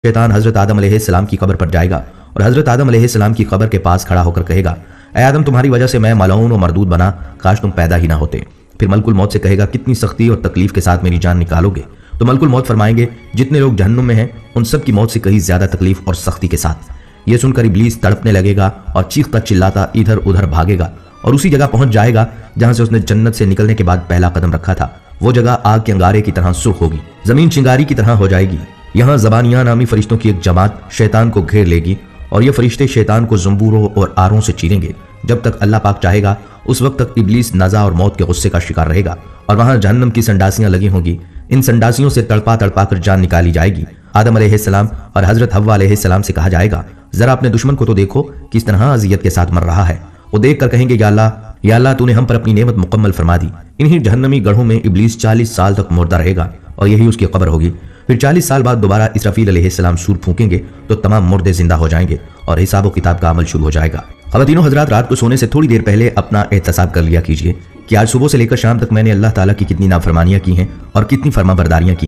शैतान हजरत आदम अलैहिस्सलाम की कब्र पर जाएगा और हजरत आदम अलैहिस्सलाम की कब्र के पास खड़ा होकर कहेगा, ऐ आदम, तुम्हारी वजह से मैं मलऊन और मरदूद बना, काश तुम पैदा ही ना होते। फिर मलकुल मौत से कहेगा, कितनी सख्ती और तकलीफ के साथ मेरी जान निकालोगे? तो मलकुल मौत फरमाएंगे, जितने लोग जहन्नुम में हैं उन सब की मौत से कहीं ज्यादा तकलीफ और सख्ती के साथ। यह सुनकर इब्लीस तड़पने लगेगा और चीखता चिल्लाता इधर उधर भागेगा और उसी जगह पहुंच जाएगा जहां से उसने जन्नत से निकलने के बाद पहला कदम रखा था। वो जगह आग के अंगारे की तरह सुर्ख होगी, जमीन चिंगारी की तरह हो जाएगी। यहाँ ज़बानिया नामी फरिश्तों की एक जमात शैतान को घेर लेगी और ये फरिश्ते शैतान को जंबूरों और आरों से चीरेंगे। जब तक अल्लाह पाक चाहेगा उस वक्त तक इब्लीस नज़ा और मौत के गुस्से का शिकार रहेगा और वहां जहन्नम की संडासियां लगी होंगी। इन संडासियों से तड़पा तड़पा कर जान निकाली जाएगी। आदम अलैहिस्सलाम और हजरत हव्वा अलैहिस्सलाम से कहा जाएगा, जरा अपने दुश्मन को तो देखो किस तरह अजियत के साथ मर रहा है। वो देख कर कहेंगे, या अल्लाह तूने हम पर अपनी नेमत मुकम्मल फरमा दी। इन्हीं जहन्नमी गढ़ों में इब्लीस 40 साल तक मुर्दा रहेगा और यही उसकी कब्र होगी। फिर 40 साल बाद दोबारा इसराफील अलैहिस्सलाम सूर फूकेंगे तो तमाम मुर्दे जिंदा हो जाएंगे और हिसाब किताब का अमल शुरू हो जाएगा। ख़वातीनो हजरात, रात को सोने से थोड़ी देर पहले अपना एहतसाब कर लिया कीजिए कि आज सुबह से लेकर शाम तक मैंने अल्लाह ताला की कितनी नाफरमानियां की हैं और कितनी फर्माबरदारियां की।